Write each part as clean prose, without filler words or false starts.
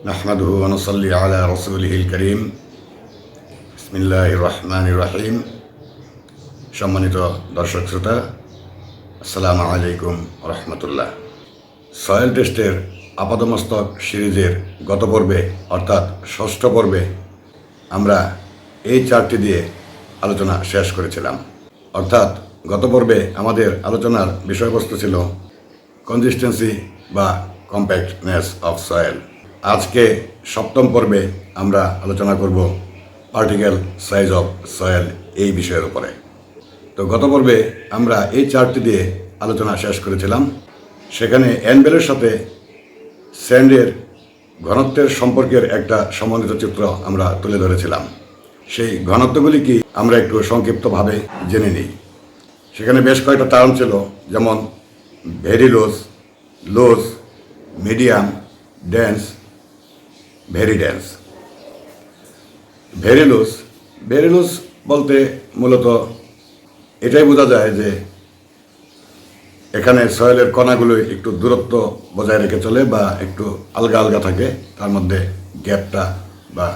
নাহমাদুহু ওয়া নুসাল্লি আলা রাসূলিহিল কারীম। বিসমিল্লাহির রহমানির রহিম। সম্মানিত দর্শক শ্রোতা, আসসালামু আলাইকুম ওয়া রাহমাতুল্লাহ। সয়েল টেস্টের আপাদমস্তক সিরিজের গত পর্বে অর্থাৎ ষষ্ঠ পর্বে আমরা এই চার্টটি দিয়ে আলোচনা শেষ করেছিলাম। অর্থাৎ গত পর্বে আমাদের আলোচনার বিষয়বস্তু ছিল কনসিস্টেন্সি বা কম্প্যাক্টনেস অফ সয়েল। আজকে সপ্তম পর্বে আমরা আলোচনা করব পার্টিকেল সাইজ অফ সয়েল এই বিষয়ের উপরে। তো গত পর্বে আমরা এই চার্টটি দিয়ে আলোচনা শেষ করেছিলাম। সেখানে অ্যানবেলের সাথে স্যান্ডের ঘনত্বের সম্পর্কের একটা সমন্বিত চিত্র আমরা তুলে ধরেছিলাম। সেই ঘনত্বগুলি কি আমরা একটু সংক্ষিপ্তভাবে জেনে নিই। সেখানে বেশ কয়েকটা টার্ম ছিল, যেমন very loose, loose, medium, dense, very dense. Very loose বলতে মূলত এটাই বোঝা যায় যে এখানে সয়েলের কণাগুলো একটু দূরত্ব বজায় রেখে চলে বা একটু আলগা আলগা থাকে, তার মধ্যে গ্যাপটা বা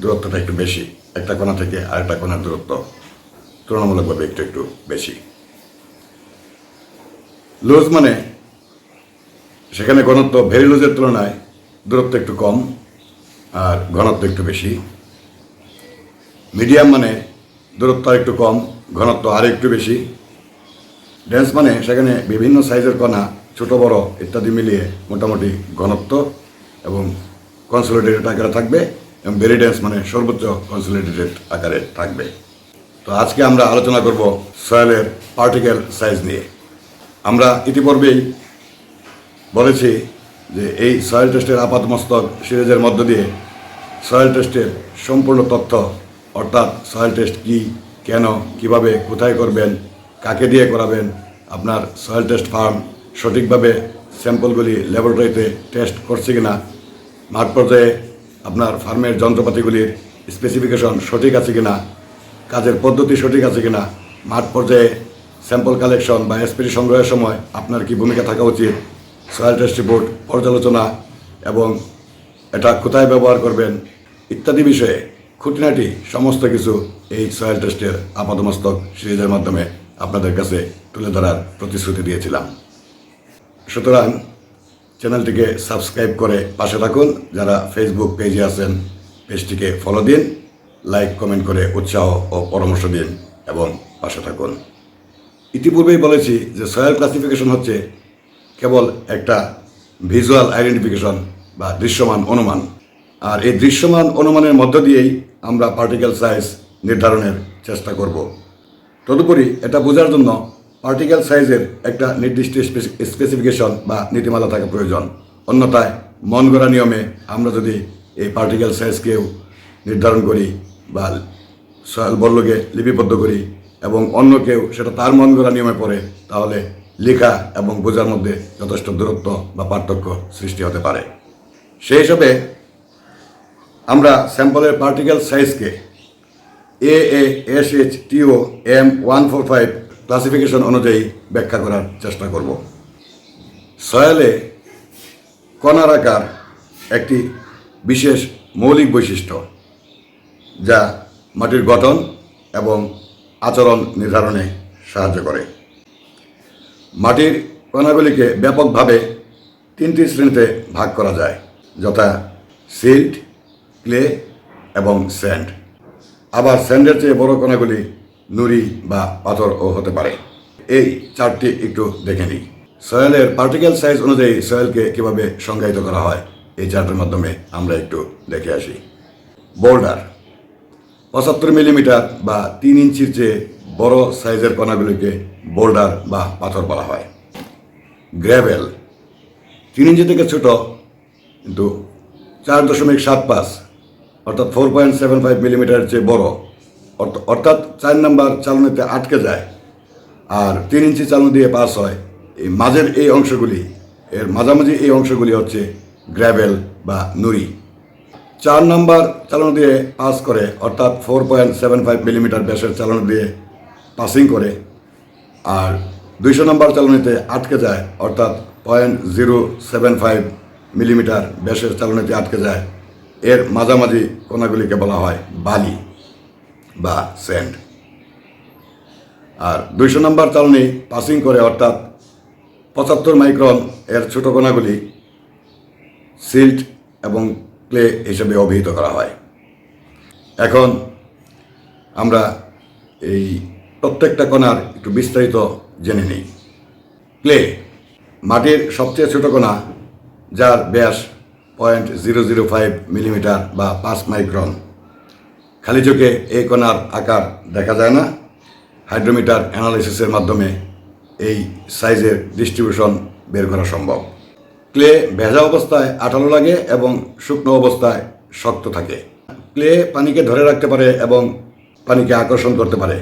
দূরত্বটা একটু বেশি, একটা কণা থেকে আরেকটা কণার দূরত্ব তুলনামূলকভাবে একটু একটু বেশি। লুজ মানে সেখানে ঘনত্ব ভেরি লুজের তুলনায় দূরত্ব একটু কম আর ঘনত্ব একটু বেশি। মিডিয়াম মানে দূরত্ব একটু কম, ঘনত্ব আর একটু বেশি। ডেন্স মানে সেখানে বিভিন্ন সাইজের কণা, ছোট বড় ইত্যাদি মিলিয়ে মোটামুটি ঘনত্ব এবং কনসোলিডেটেড আকারে থাকবে। এবং ভেরি ডেন্স মানে সর্বোচ্চ কনসোলিডেটেড আকারে থাকবে। তো আজকে আমরা আলোচনা করব সয়েলের পার্টিকেল সাইজ নিয়ে। আমরা ইতিপূর্বেই বলেছি যে এই সয়েল টেস্টের আপাতমস্তক সিরিজের মধ্য দিয়ে সয়েল টেস্টের সম্পূর্ণ তথ্য, অর্থাৎ সয়েল টেস্ট কী, কেন, কিভাবে, কোথায় করবেন, কাকে দিয়ে করাবেন, আপনার সয়েল টেস্ট ফার্ম সঠিকভাবে স্যাম্পলগুলি ল্যাবরেটরিতে টেস্ট করছে কিনা, মাঠ পর্যায়ে আপনার ফার্মের যন্ত্রপাতিগুলির স্পেসিফিকেশন সঠিক আছে কিনা, কাজের পদ্ধতি সঠিক আছে কিনা, মাঠ পর্যায়ে স্যাম্পল কালেকশন বা এসপিটি সংগ্রহের সময় আপনার কি ভূমিকা থাকা উচিত, সয়েল টেস্ট রিপোর্ট পর্যালোচনা এবং এটা কোথায় ব্যবহার করবেন ইত্যাদি বিষয়ে খুঁটিনাটি সমস্ত কিছু এই সয়েল টেস্টের আপাতমস্তক সিরিজের মাধ্যমে আপনাদের কাছে তুলে ধরার প্রতিশ্রুতি দিয়েছিলাম। সুতরাং চ্যানেলটিকে সাবস্ক্রাইব করে পাশে থাকুন। যারা ফেসবুক পেজে আছেন পেজটিকে ফলো দিন, লাইক কমেন্ট করে উৎসাহ ও পরামর্শ দিন এবং পাশে থাকুন। ইতিপূর্বেই বলেছি যে সয়েল ক্লাসিফিকেশন হচ্ছে কেবল একটা ভিজুয়াল আইডেন্টিফিকেশন বা দৃশ্যমান অনুমান। আর এই দৃশ্যমান অনুমানের মধ্য দিয়েই আমরা পার্টিকেল সাইজ নির্ধারণের চেষ্টা করব। তদুপরি এটা বোঝার জন্য পার্টিকেল সাইজের একটা নির্দিষ্ট স্পেসিফিকেশন বা নীতিমালা থাকা প্রয়োজন। অন্যথায় মন গড়া নিয়মে আমরা যদি এই পার্টিকেল সাইজকেও নির্ধারণ করি বা সয়েল বর্গকে লিপিবদ্ধ করি এবং অন্য কেউ সেটা তার মন গড়া নিয়মে পড়ে, তাহলে লেখা এবং বোঝার মধ্যে যথেষ্ট দূরত্ব বা পার্থক্য সৃষ্টি হতে পারে। সেই হিসাবে আমরা স্যাম্পলের পার্টিকেল সাইজকে AASHTO M145 ক্লাসিফিকেশন অনুযায়ী ব্যাখ্যা করার চেষ্টা করব। সয়েলে কণার আকার একটি বিশেষ মৌলিক বৈশিষ্ট্য যা মাটির গঠন এবং আচরণ নির্ধারণে সাহায্য করে। মাটির কণাগুলিকে ব্যাপকভাবে তিনটি শ্রেণীতে ভাগ করা যায়, যথা সিল্ট, ক্লে এবং স্যান্ড। আবার স্যান্ডের চেয়ে বড় কণাগুলি নুড়ি বা পাথরও হতে পারে। এই চারটি একটু দেখে নিই। সয়েলের পার্টিকেল সাইজ অনুযায়ী সয়েলকে কীভাবে সংজ্ঞায়িত করা হয় এই চার্টের মাধ্যমে আমরা একটু দেখে আসি। বোল্ডার 75 মিলিমিটার বা 3 ইঞ্চির চেয়ে বড় সাইজের কণাগুলিকে বোল্ডার বা পাথর বলা হয়। গ্র্যাভেল 3 ইঞ্চি থেকে ছোট কিন্তু 4.75 অর্থাৎ 4.75 মিলিমিটারের চেয়ে বড়, অর্থাৎ 4 নম্বর চালনিতে আটকে যায় আর 3 ইঞ্চি চালনি দিয়ে পাস হয়। এই মাঝের এই অংশগুলি, এর মাঝামাঝি এই অংশগুলি হচ্ছে গ্র্যাভেল বা নুড়ি। 4 নম্বর চালনি দিয়ে পাস করে, অর্থাৎ 4.75 মিলিমিটার ব্যাসের চালনি দিয়ে পাসিং করে, আর 200 নম্বর চালনিতে আটকে যায়, অর্থাৎ 0.075 মিলিমিটার ব্যাসের চালনীতে আটকে যায়, এর মাঝামাঝি কণাগুলিকে বলা হয় বালি বা স্যান্ড। আর 200 নম্বর চালনী পাসিং করে অর্থাৎ 75 মাইক্রন এর ছোট কণাগুলি সিল্ট এবং ক্লে হিসেবে অভিহিত করা হয়। এখন আমরা এই প্রত্যেকটা কণার একটু বিস্তারিত জেনে নিই। ক্লে মাটির সবচেয়ে ছোট কণা, যার ব্যাস 0.005 মিলিমিটার বা 5 মাইক্রন। খালি চোখে এই কণার আকার দেখা যায় না। হাইড্রোমিটার অ্যানালাইসিসের মাধ্যমে এই সাইজের ডিস্ট্রিবিউশন বের করা সম্ভব। ক্লে ভেজা অবস্থায় আঠালো লাগে এবং শুকনো অবস্থায় শক্ত থাকে। ক্লে পানিকে ধরে রাখতে পারে এবং পানিকে আকর্ষণ করতে পারে।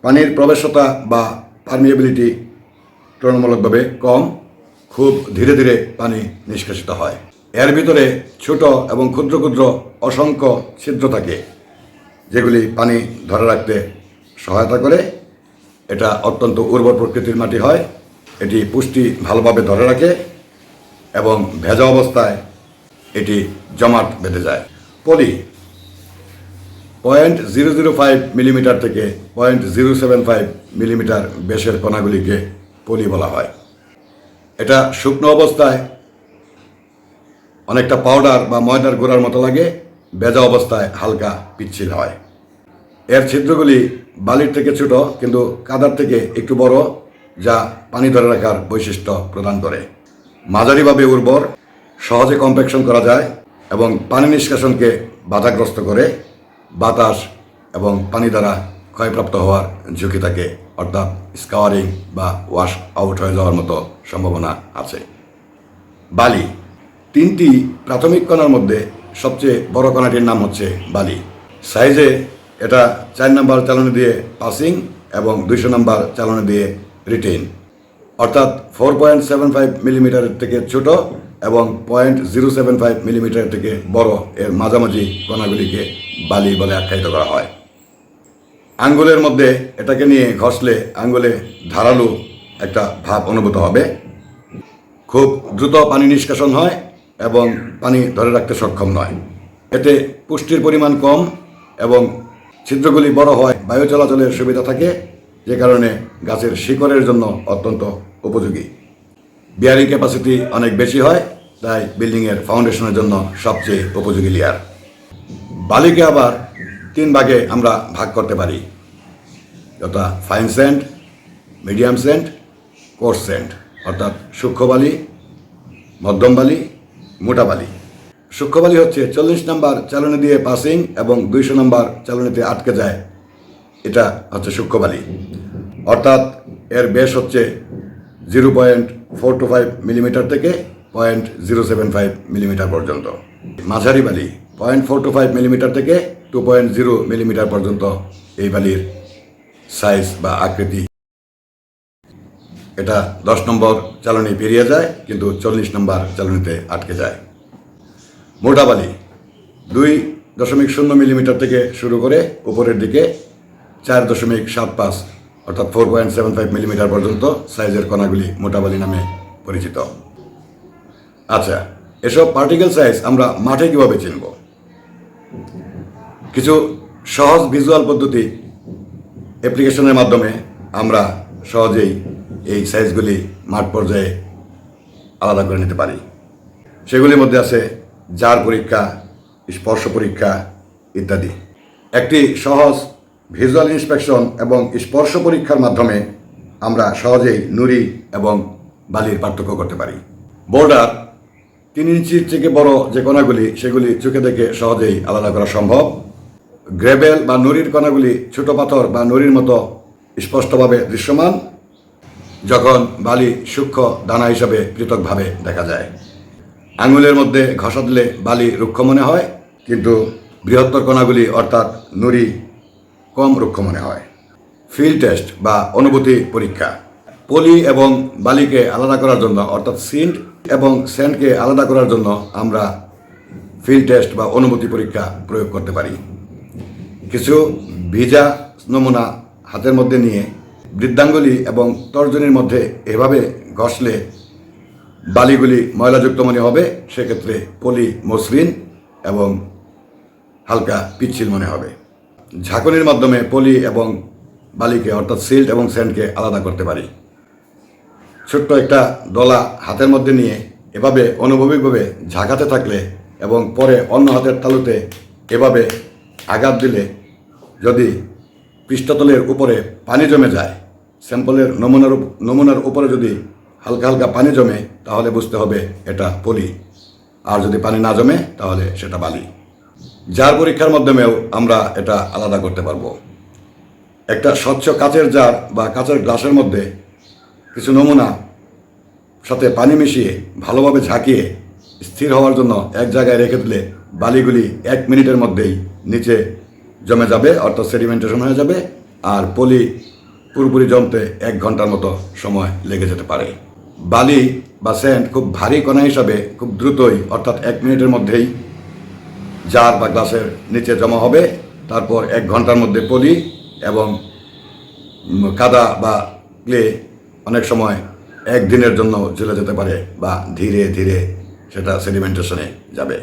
পানির প্রবেশতা বা পারমিয়েবিলিটি তুলনামূলকভাবে কম, খুব ধীরে ধীরে পানি নিষ্কাশিত হয়। এর ভিতরে ছোট এবং ক্ষুদ্র ক্ষুদ্র অসংখ্য ছিদ্র থাকে, যেগুলি পানি ধরে রাখতে সহায়তা করে। এটা অত্যন্ত উর্বর প্রকৃতির মাটি হয়। এটি পুষ্টি ভালোভাবে ধরে রাখে এবং ভেজা অবস্থায় এটি জমাট বেঁধে যায়। পলি 0.005 মিলিমিটার থেকে 0.075 মিলিমিটার ব্যাসের কণাগুলিকে পলি বলা হয়। এটা শুকনো অবস্থায় অনেকটা পাউডার বা ময়দার গুঁড়ার মতো লাগে, ভেজা অবস্থায় হালকা পিচ্ছিল হয়। এর ছিদ্রগুলি বালির থেকে ছোট কিন্তু কাদার থেকে একটু বড়, যা পানি ধরে রাখার বৈশিষ্ট্য প্রদান করে। মাঝারিভাবে উর্বর, সহজে কম্প্যাকশন করা যায় এবং পানি নিষ্কাশনকে বাধাগ্রস্ত করে। বাতাস এবং পানি দ্বারা ক্ষয়প্রাপ্ত হওয়ার ঝুঁকি থাকে, অর্থাৎ স্কাওয়ারিং বা ওয়াশ আউট হয়ে যাওয়ার মতো সম্ভাবনা আছে। বালি 3টি প্রাথমিক কণার মধ্যে সবচেয়ে বড় কণাটির নাম হচ্ছে বালি। সাইজে এটা 4 নম্বর চালনী দিয়ে পাসিং এবং 200 নম্বর চালনী দিয়ে রিটেইন, অর্থাৎ 4.75 মিলিমিটারের থেকে ছোট এবং 0.075 মিলিমিটারের থেকে বড় এর মাঝামাঝি কণাগুলিকে বালি বলে আখ্যায়িত করা হয়। আঙ্গুলের মধ্যে এটাকে নিয়ে ঘষলে আঙ্গুলে ধারালো একটা ভাব অনুভূত হবে। খুব দ্রুত পানি নিষ্কাশন হয় এবং পানি ধরে রাখতে সক্ষম নয়। এতে পুষ্টির পরিমাণ কম এবং ছিদ্রগুলি বড় হয়, বায়ু চলাচলের সুবিধা থাকে, যে কারণে গাছের শিকড়ের জন্য অত্যন্ত উপযোগী। বিয়ারিং ক্যাপাসিটি অনেক বেশি হয়, তাই বিল্ডিংয়ের ফাউন্ডেশনের জন্য সবচেয়ে উপযোগী লেয়ার। বালিকে আবার 3 ভাগে আমরা ভাগ করতে পারি, যথা fine sand, medium sand, coarse sand, অর্থাৎ সূক্ষ্ম বালি, মধ্যম বালি, মোটা বালি। সূক্ষ্ম বালি হচ্ছে 40 নম্বর চালনী দিয়ে পাসিং এবং 200 নম্বর চালনীতে আটকে যায়, এটা হচ্ছে সূক্ষ্ম বালি, অর্থাৎ এর ব্যাস হচ্ছে 0.425 মিলিমিটার থেকে 0.075 মিলিমিটার পর্যন্ত। মাঝারি বালি 0.425 মিলিমিটার থেকে 2.0 মিলিমিটার পর্যন্ত এই বালির সাইজ বা আকৃতি। এটা 10 নম্বর চালনী পেরিয়ে যায় কিন্তু 40 নম্বর চালনীতে আটকে যায়। মোটা বালি 2.0 মিলিমিটার থেকে শুরু করে উপরের দিকে 4.75 অর্থাৎ 4.75 মিলিমিটার পর্যন্ত সাইজের কণাগুলি মোটা বালি নামে পরিচিত। আচ্ছা, এসব পার্টিকেল সাইজ আমরা মাঠে কিভাবে চিনব? কিছু সহজ ভিজুয়াল পদ্ধতি অ্যাপ্লিকেশনের মাধ্যমে আমরা সহজেই এই সাইজগুলি মাঠ পর্যায়ে আলাদা করে নিতে পারি। সেগুলির মধ্যে আছে জার পরীক্ষা, স্পর্শ পরীক্ষা ইত্যাদি। একটি সহজ ভিজুয়াল ইন্সপেকশন এবং স্পর্শ পরীক্ষার মাধ্যমে আমরা সহজেই নুড়ি এবং বালির পার্থক্য করতে পারি। বোল্ডার 3 ইঞ্চির থেকে বড় যে কণাগুলি, সেগুলি চোখে দেখে সহজেই আলাদা করা সম্ভব। গ্রেভেল বা নুড়ির কণাগুলি ছোট পাথর বা নুড়ির মতো স্পষ্টভাবে দৃশ্যমান, যখন বালি সূক্ষ্ম দানা হিসাবে পৃথকভাবে দেখা যায়। আঙুলের মধ্যে ঘষা দিলে বালি রুক্ষ মনে হয়, কিন্তু বৃহত্তর কণাগুলি অর্থাৎ নুড়ি কম রুক্ষ মনে হয়। ফিল্ড টেস্ট বা অনুভূতি পরীক্ষা। পলি এবং বালিকে আলাদা করার জন্য, অর্থাৎ সিল্ট এবং স্যান্ডকে আলাদা করার জন্য আমরা ফিল্ড টেস্ট বা অনুভূতি পরীক্ষা প্রয়োগ করতে পারি। কিছু ভিজা নমুনা হাতের মধ্যে নিয়ে বৃদ্ধাঙ্গুলি এবং তর্জনীর মধ্যে এভাবে ঘষলে বালিগুলি ময়লাযুক্ত মনে হবে, সেক্ষেত্রে পলি মসৃণ এবং হালকা পিচ্ছিল মনে হবে। ঝাঁকুনির মাধ্যমে পলি এবং বালিকে অর্থাৎ সিল্ট এবং স্যান্ডকে আলাদা করতে পারি। ছোট্ট একটা ডলা হাতের মধ্যে নিয়ে এভাবে অনুভবিকভাবে ঝাঁকাতে থাকলে এবং পরে অন্য হাতের তালুতে এভাবে আঘাত দিলে যদি পৃষ্ঠতলের উপরে পানি জমে যায়, স্যাম্পলের নমুনার উপরে যদি হালকা হালকা পানি জমে, তাহলে বুঝতে হবে এটা পলি, আর যদি পানি না জমে তাহলে সেটা বালি। জার পরীক্ষার মাধ্যমেও আমরা এটা আলাদা করতে পারবো। একটা স্বচ্ছ কাচের জার বা কাচের গ্লাসের মধ্যে কিছু নমুনা সাথে পানি মিশিয়ে ভালোভাবে ঝাঁকিয়ে স্থির হওয়ার জন্য এক জায়গায় রেখে দিলে বালিগুলি 1 মিনিটের মধ্যেই নিচে জমে যাবে, অর্থাৎ সেডিমেন্টেশন হয়ে যাবে, আর পলি পুরোপুরি জমতে 1 ঘন্টার মতো সময় লেগে যেতে পারে। বালি বা স্যান্ড খুব ভারী কণা হিসাবে খুব দ্রুতই অর্থাৎ 1 মিনিটের মধ্যেই জার বা গ্লাসের নিচে জমা হবে। তারপর 1 ঘন্টার মধ্যে পলি এবং কাদা বা ক্লে অনেক সময় 1 দিনের জন্য চলে যেতে পারে বা ধীরে ধীরে সেটা সেডিমেন্টেশনে যাবে।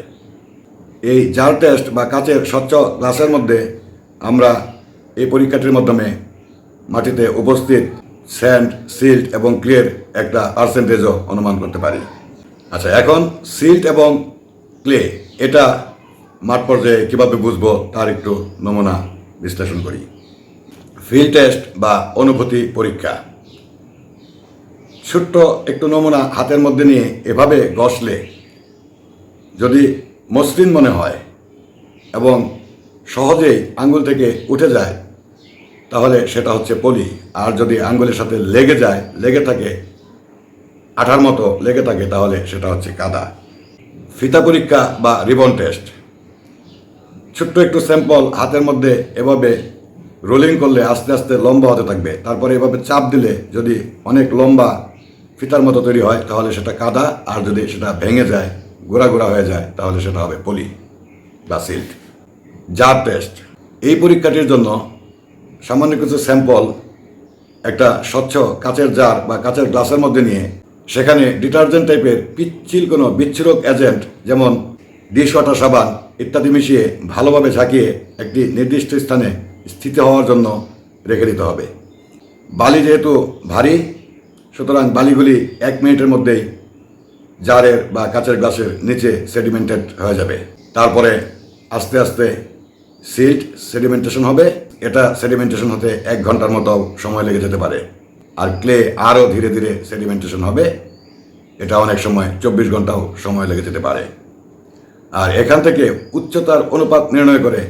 এই জার টেস্ট বা কাচের স্বচ্ছ গ্লাসের মধ্যে আমরা এই পরীক্ষাটির মাধ্যমে মাটিতে উপস্থিত স্যান্ড, সিল্ট এবং ক্লের একটা পার্সেন্টেজও অনুমান করতে পারি। আচ্ছা, এখন সিল্ট এবং ক্লে এটা মাঠ পর্যায়ে কীভাবে বুঝবো তার একটু নমুনা বিশ্লেষণ করি। ফিল্ড টেস্ট বা অনুভূতি পরীক্ষা। ছোট্ট একটু নমুনা হাতের মধ্যে নিয়ে এভাবে ঘষলে যদি মসৃণ মনে হয় এবং সহজেই আঙ্গুল থেকে উঠে যায়, তাহলে সেটা হচ্ছে পলি। আর যদি আঙ্গুলের সাথে লেগে থাকে আঠার মতো লেগে থাকে, তাহলে সেটা হচ্ছে কাদা। ফিতা পরীক্ষা বা রিবন টেস্ট। ছোট্ট একটু স্যাম্পল হাতের মধ্যে এভাবে রোলিং করলে আস্তে আস্তে লম্বা হতে থাকবে, তারপরে এভাবে চাপ দিলে যদি অনেক লম্বা ফিতার মতো তৈরি হয়, তাহলে সেটা কাদা। আর যদি সেটা ভেঙে যায়, গোড়া গোড়া হয়ে যায়, তাহলে সেটা হবে পলি বা সিল্ট। Jar test. এই পরীক্ষাটির জন্য সামান্য কিছু স্যাম্পল একটা স্বচ্ছ কাচের জার বা কাচের গ্লাসের মধ্যে নিয়ে সেখানে ডিটারজেন্ট টাইপের পিচ্ছিল কোনো বিচ্ছুরক এজেন্ট যেমন ডিশ ওয়াটার সাবান ইত্যাদি মিশিয়ে ভালোভাবে ঝাঁকিয়ে একটি নির্দিষ্ট স্থানে স্থিত হওয়ার জন্য রেখে দিতে হবে। বালি যেহেতু ভারী, সুতরাং বালিগুলি 1 মিনিটের মধ্যেই জারের বা কাচের গ্লাসের নিচে সেডিমেন্টেড হয়ে যাবে। তারপরে আস্তে আস্তে সিল্ট সেডিমেন্টেশন হবে। এটা সেডিমেন্টেশন হতে 1 ঘন্টার মতো সময় লেগে যেতে পারে। আর ক্লে আরও ধীরে ধীরে সেডিমেন্টেশন হবে, এটা অনেক সময় 24 ঘন্টাও সময় লেগে যেতে পারে। আর এখান থেকে উচ্চতার অনুপাত নির্ণয় করে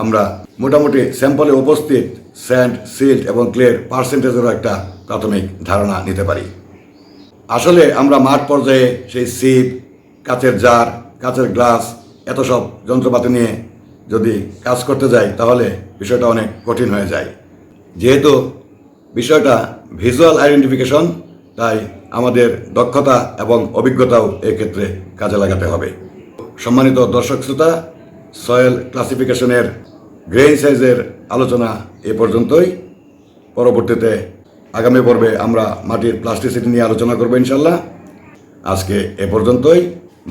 আমরা মোটামুটি স্যাম্পলে উপস্থিত স্যান্ড, সিল্ট এবং ক্লের পার্সেন্টেজেরও একটা প্রাথমিক ধারণা নিতে পারি। আসলে আমরা মাঠ পর্যায়ে সেই সিপ, কাচের জার, কাচের গ্লাস এত সব যন্ত্রপাতি নিয়ে যদি কাজ করতে যাই, তাহলে বিষয়টা অনেক কঠিন হয়ে যায়। যেহেতু বিষয়টা ভিজুয়াল আইডেন্টিফিকেশন, তাই আমাদের দক্ষতা এবং অভিজ্ঞতাও এক্ষেত্রে কাজে লাগাতে হবে। সম্মানিত দর্শক শ্রোতা, সয়েল ক্লাসিফিকেশনের গ্রেইন সাইজের আলোচনা এ পর্যন্তই। পরবর্তীতে আগামী পর্বে আমরা মাটির প্লাস্টিসিটি নিয়ে আলোচনা করবো ইনশাল্লাহ। আজকে এ পর্যন্তই।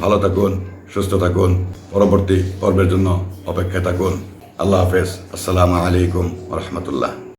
ভালো থাকুন, সুস্থ থাকুন, পরবর্তী পর্বের জন্য অপেক্ষায় থাকুন। আল্লাহ হাফেজ। আসসালামু আলাইকুম ওয়া রাহমাতুল্লাহ।